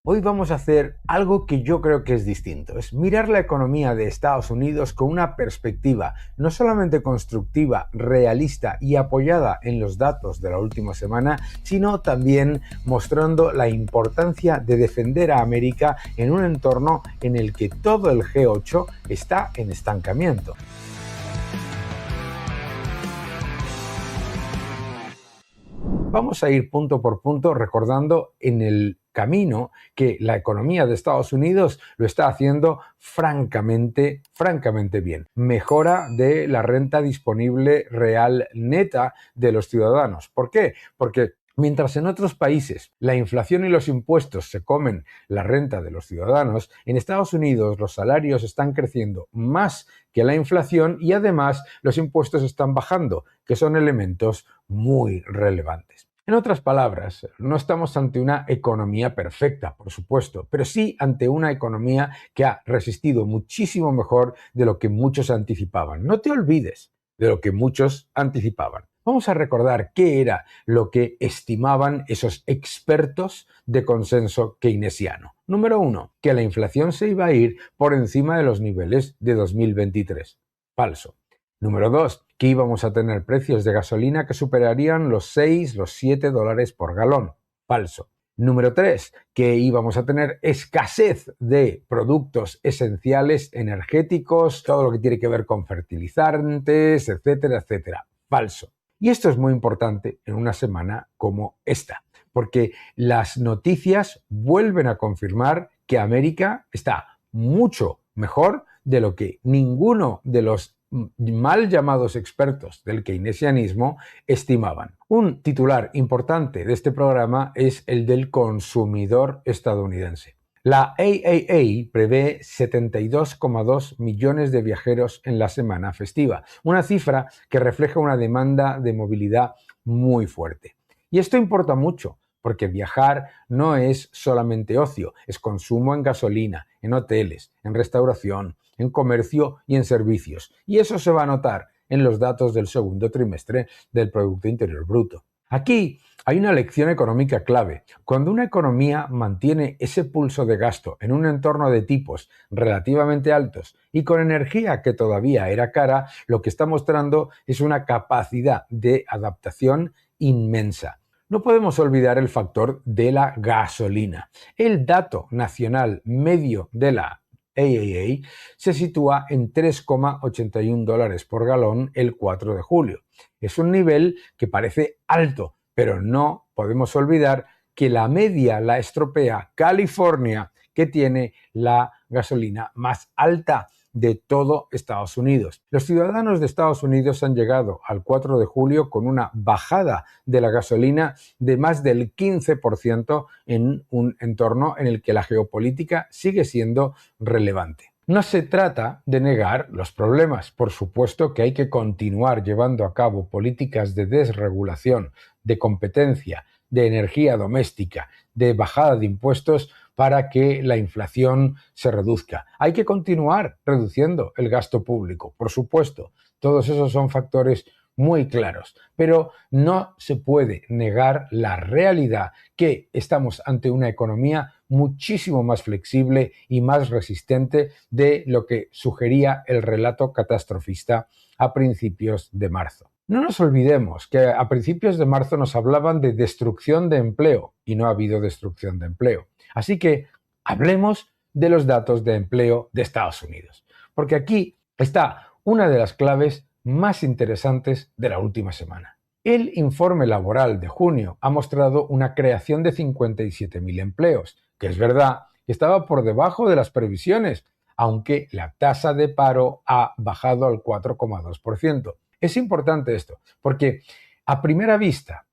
Hoy vamos a hacer algo que yo creo que es distinto, es mirar la economía de Estados Unidos con una perspectiva no solamente constructiva, realista y apoyada en los datos de la última semana, sino también mostrando la importancia de defender a América en un entorno en el que todo el G8 está en estancamiento. Vamos a ir punto por punto recordando en el camino que la economía de Estados Unidos lo está haciendo francamente bien. Mejora de la renta disponible real neta de los ciudadanos. ¿Por qué? Porque mientras en otros países la inflación y los impuestos se comen la renta de los ciudadanos, en Estados Unidos los salarios están creciendo más que la inflación y además los impuestos están bajando, que son elementos muy relevantes. En otras palabras, no estamos ante una economía perfecta, por supuesto, pero sí ante una economía que ha resistido muchísimo mejor de lo que muchos anticipaban. No te olvides de lo que muchos anticipaban. Vamos a recordar qué era lo que estimaban esos expertos de consenso keynesiano. Número 1, que la inflación se iba a ir por encima de los niveles de 2023. Falso. Número 2, que íbamos a tener precios de gasolina que superarían los 6, los 7 dólares por galón. Falso. Número 3, que íbamos a tener escasez de productos esenciales energéticos, todo lo que tiene que ver con fertilizantes, etcétera, etcétera. Falso. Y esto es muy importante en una semana como esta, porque las noticias vuelven a confirmar que América está mucho mejor de lo que ninguno de los mal llamados expertos del keynesianismo estimaban. Un titular importante de este programa es el del consumidor estadounidense. La AAA prevé 72,2 millones de viajeros en la semana festiva, una cifra que refleja una demanda de movilidad muy fuerte. Y esto importa mucho, porque viajar no es solamente ocio, es consumo en gasolina, en hoteles, en restauración, en comercio y en servicios. Y eso se va a notar en los datos del segundo trimestre del Producto Interior Bruto. Aquí hay una lección económica clave. Cuando una economía mantiene ese pulso de gasto en un entorno de tipos relativamente altos y con energía que todavía era cara, lo que está mostrando es una capacidad de adaptación inmensa. No podemos olvidar el factor de la gasolina. El dato nacional medio de la AAA se sitúa en 3,81 dólares por galón el 4 de julio. Es un nivel que parece alto, pero no podemos olvidar que la media la estropea California, que tiene la gasolina más alta de todo Estados Unidos. Los ciudadanos de Estados Unidos han llegado al 4 de julio con una bajada de la gasolina de más del 15% en un entorno en el que la geopolítica sigue siendo relevante. No se trata de negar los problemas. Por supuesto que hay que continuar llevando a cabo políticas de desregulación, de competencia, de energía doméstica, de bajada de impuestos para que la inflación se reduzca. Hay que continuar reduciendo el gasto público, por supuesto. Todos esos son factores muy claros, pero no se puede negar la realidad que estamos ante una economía muchísimo más flexible y más resistente de lo que sugería el relato catastrofista a principios de marzo. No nos olvidemos que a principios de marzo nos hablaban de destrucción de empleo y no ha habido destrucción de empleo. Así que hablemos de los datos de empleo de Estados Unidos, porque aquí está una de las claves más interesantes de la última semana. El informe laboral de junio ha mostrado una creación de 57.000 empleos, que es verdad que estaba por debajo de las previsiones, aunque la tasa de paro ha bajado al 4,2%. Es importante esto, porque a primera vista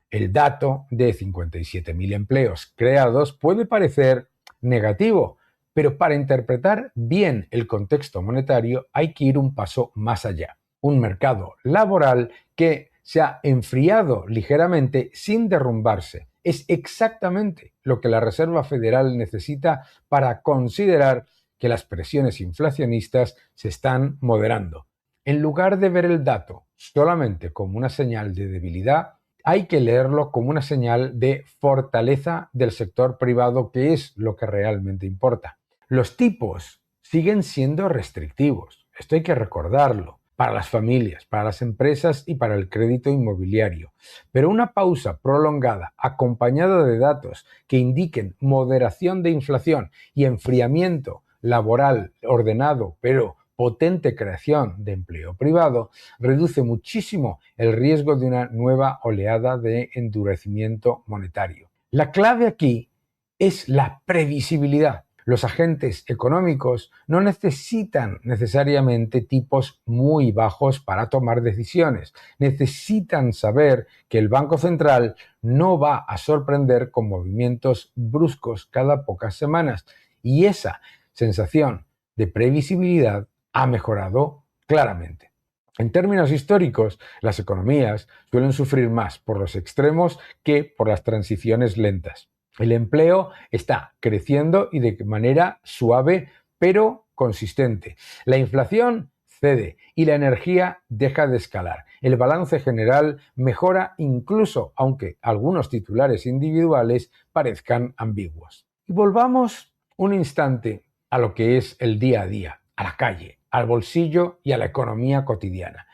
el dato de 57.000 empleos creados puede parecer negativo, pero para interpretar bien el contexto monetario hay que ir un paso más allá. Un mercado laboral que se ha enfriado ligeramente sin derrumbarse. Es exactamente lo que la Reserva Federal necesita para considerar que las presiones inflacionistas se están moderando. En lugar de ver el dato solamente como una señal de debilidad, hay que leerlo como una señal de fortaleza del sector privado, que es lo que realmente importa. Los tipos siguen siendo restrictivos, esto hay que recordarlo, para las familias, para las empresas y para el crédito inmobiliario. Pero una pausa prolongada acompañada de datos que indiquen moderación de inflación y enfriamiento laboral ordenado, pero potente creación de empleo privado, reduce muchísimo el riesgo de una nueva oleada de endurecimiento monetario. La clave aquí es la previsibilidad. Los agentes económicos no necesitan necesariamente tipos muy bajos para tomar decisiones. Necesitan saber que el Banco Central no va a sorprender con movimientos bruscos cada pocas semanas. Y esa sensación de previsibilidad ha mejorado claramente. En términos históricos, las economías suelen sufrir más por los extremos que por las transiciones lentas. El empleo está creciendo y de manera suave pero consistente. La inflación cede y la energía deja de escalar. El balance general mejora incluso aunque algunos titulares individuales parezcan ambiguos. Y volvamos un instante a lo que es el día a día, a la calle, al bolsillo y a la economía cotidiana.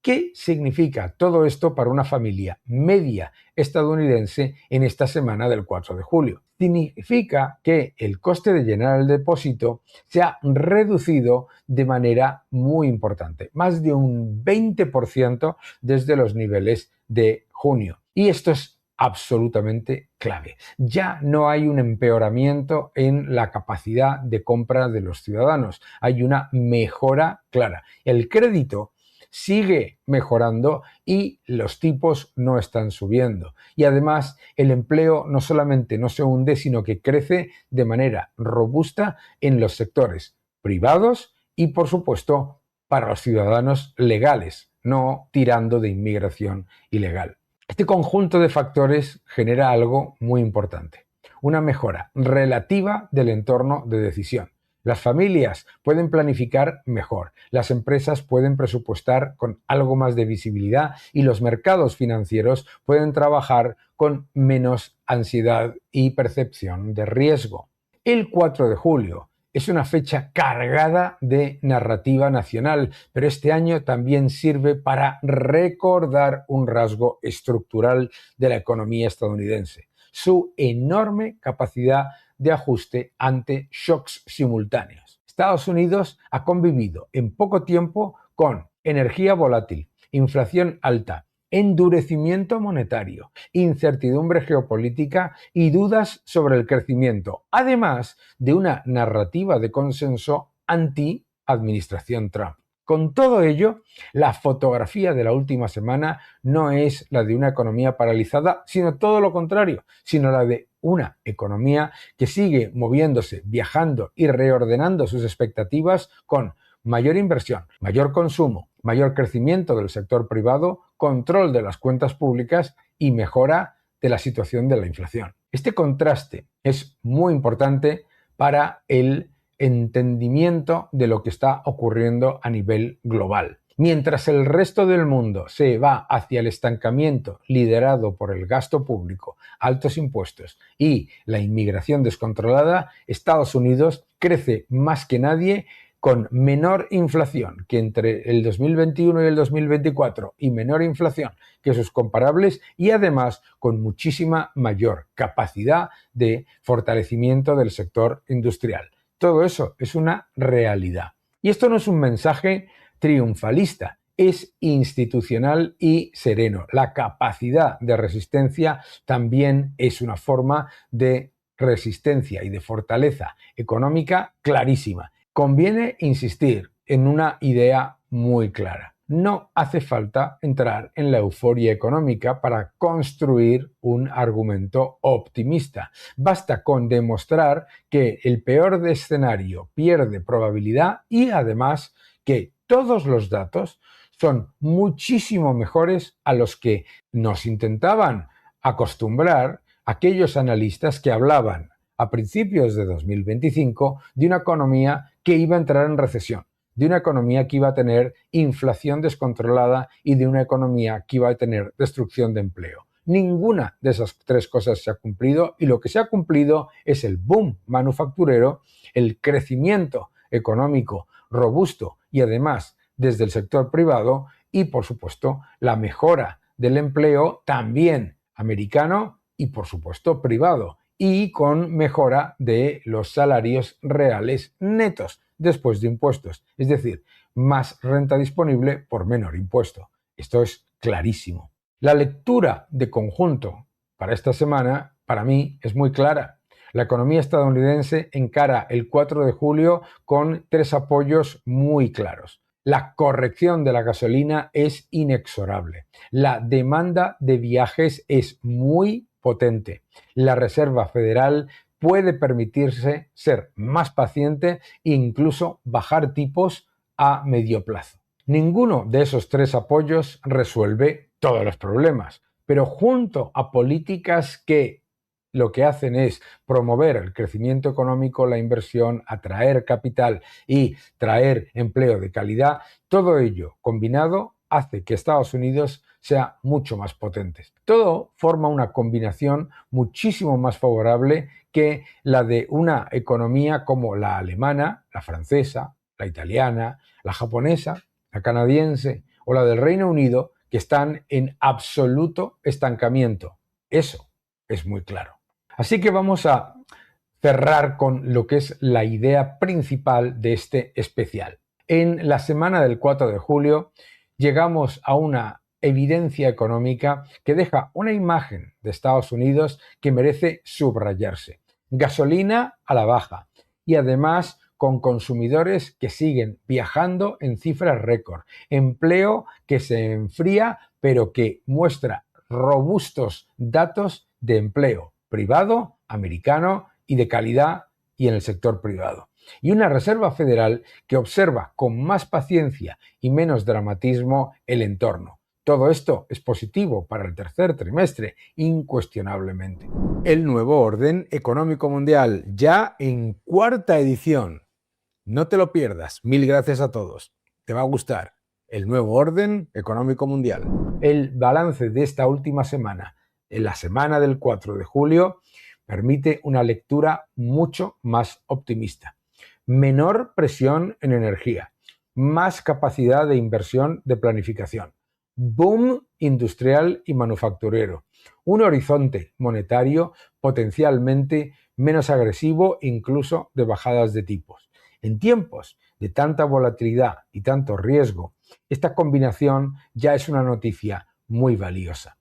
¿Qué significa todo esto para una familia media estadounidense en esta semana del 4 de julio? Significa que el coste de llenar el depósito se ha reducido de manera muy importante, más de un 20% desde los niveles de junio. Y esto es absolutamente clave. Ya no hay un empeoramiento en la capacidad de compra de los ciudadanos, hay una mejora clara. El crédito sigue mejorando y los tipos no están subiendo. Y además el empleo no solamente no se hunde, sino que crece de manera robusta en los sectores privados y, por supuesto, para los ciudadanos legales, no tirando de inmigración ilegal. Este conjunto de factores genera algo muy importante, una mejora relativa del entorno de decisión. Las familias pueden planificar mejor, las empresas pueden presupuestar con algo más de visibilidad y los mercados financieros pueden trabajar con menos ansiedad y percepción de riesgo. El 4 de julio es una fecha cargada de narrativa nacional, pero este año también sirve para recordar un rasgo estructural de la economía estadounidense, su enorme capacidad de ajuste ante shocks simultáneos. Estados Unidos ha convivido en poco tiempo con energía volátil, inflación alta, endurecimiento monetario, incertidumbre geopolítica y dudas sobre el crecimiento, además de una narrativa de consenso anti-administración Trump. Con todo ello, la fotografía de la última semana no es la de una economía paralizada, sino todo lo contrario, sino la de una economía que sigue moviéndose, viajando y reordenando sus expectativas con mayor inversión, mayor consumo, mayor crecimiento del sector privado, control de las cuentas públicas y mejora de la situación de la inflación. Este contraste es muy importante para el entendimiento de lo que está ocurriendo a nivel global. Mientras el resto del mundo se va hacia el estancamiento liderado por el gasto público, altos impuestos y la inmigración descontrolada, Estados Unidos crece más que nadie con menor inflación que entre el 2021 y el 2024 y menor inflación que sus comparables y además con muchísima mayor capacidad de fortalecimiento del sector industrial. Todo eso es una realidad. Y esto no es un mensaje triunfalista, es institucional y sereno. La capacidad de resistencia también es una forma de resistencia y de fortaleza económica clarísima. Conviene insistir en una idea muy clara. No hace falta entrar en la euforia económica para construir un argumento optimista. Basta con demostrar que el peor de escenario pierde probabilidad y además que todos los datos son muchísimo mejores a los que nos intentaban acostumbrar aquellos analistas que hablaban a principios de 2025 de una economía que iba a entrar en recesión, de una economía que iba a tener inflación descontrolada y de una economía que iba a tener destrucción de empleo. Ninguna de esas tres cosas se ha cumplido y lo que se ha cumplido es el boom manufacturero, el crecimiento económico robusto y además desde el sector privado y por supuesto la mejora del empleo también americano y por supuesto privado y con mejora de los salarios reales netos después de impuestos, es decir, más renta disponible por menor impuesto. Esto es clarísimo. La lectura de conjunto para esta semana, para mí, es muy clara. La economía estadounidense encara el 4 de julio con tres apoyos muy claros. La corrección de la gasolina es inexorable. La demanda de viajes es muy potente. La Reserva Federal puede permitirse ser más paciente e incluso bajar tipos a medio plazo. Ninguno de esos tres apoyos resuelve todos los problemas, pero junto a políticas que lo que hacen es promover el crecimiento económico, la inversión, atraer capital y traer empleo de calidad, todo ello combinado hace que Estados Unidos sea mucho más potente. Todo forma una combinación muchísimo más favorable que la de una economía como la alemana, la francesa, la italiana, la japonesa, la canadiense o la del Reino Unido, que están en absoluto estancamiento. Eso es muy claro. Así que vamos a cerrar con lo que es la idea principal de este especial. En la semana del 4 de julio llegamos a una evidencia económica que deja una imagen de Estados Unidos que merece subrayarse. Gasolina a la baja y además con consumidores que siguen viajando en cifras récord, empleo que se enfría pero que muestra robustos datos de empleo privado, americano y de calidad y en el sector privado. Y una Reserva Federal que observa con más paciencia y menos dramatismo el entorno. Todo esto es positivo para el tercer trimestre, incuestionablemente. El nuevo orden económico mundial, ya en cuarta edición. No te lo pierdas. Mil gracias a todos. Te va a gustar. El nuevo orden económico mundial. El balance de esta última semana, en la semana del 4 de julio, permite una lectura mucho más optimista. Menor presión en energía, más capacidad de inversión de planificación, boom industrial y manufacturero, un horizonte monetario potencialmente menos agresivo incluso de bajadas de tipos. En tiempos de tanta volatilidad y tanto riesgo, esta combinación ya es una noticia muy valiosa.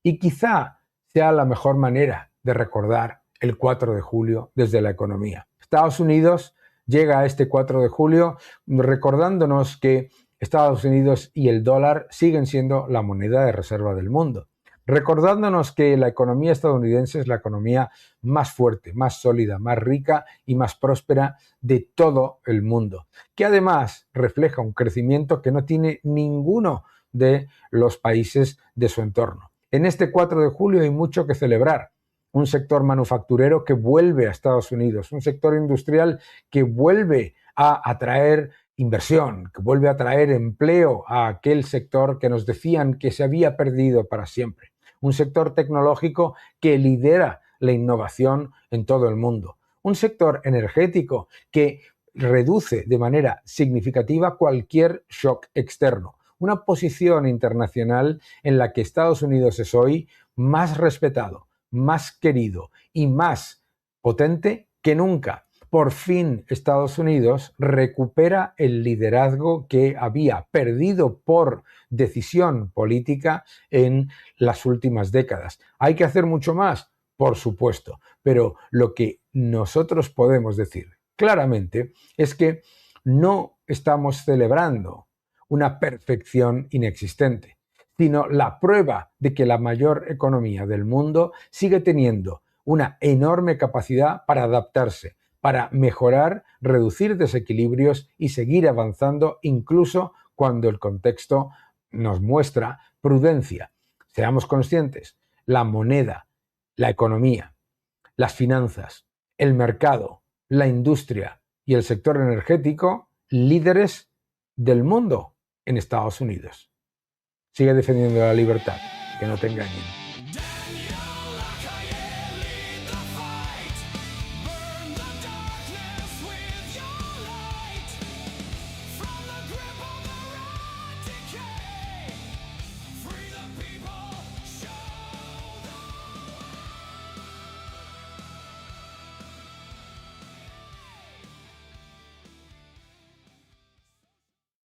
Y quizá sea la mejor manera de recordar el 4 de julio desde la economía. Estados Unidos llega a este 4 de julio recordándonos que Estados Unidos y el dólar siguen siendo la moneda de reserva del mundo. Recordándonos que la economía estadounidense es la economía más fuerte, más sólida, más rica y más próspera de todo el mundo, que además refleja un crecimiento que no tiene ninguno de los países de su entorno. En este 4 de julio hay mucho que celebrar. Un sector manufacturero que vuelve a Estados Unidos, un sector industrial que vuelve a atraer inversión, que vuelve a traer empleo a aquel sector que nos decían que se había perdido para siempre. Un sector tecnológico que lidera la innovación en todo el mundo. Un sector energético que reduce de manera significativa cualquier shock externo. Una posición internacional en la que Estados Unidos es hoy más respetado, más querido y más potente que nunca. Por fin Estados Unidos recupera el liderazgo que había perdido por decisión política en las últimas décadas. ¿Hay que hacer mucho más? Por supuesto, pero lo que nosotros podemos decir claramente es que no estamos celebrando una perfección inexistente, sino la prueba de que la mayor economía del mundo sigue teniendo una enorme capacidad para adaptarse, para mejorar, reducir desequilibrios y seguir avanzando incluso cuando el contexto nos muestra prudencia. Seamos conscientes, la moneda, la economía, las finanzas, el mercado, la industria y el sector energético, líderes del mundo en Estados Unidos. Sigue defendiendo la libertad, que no te engañen.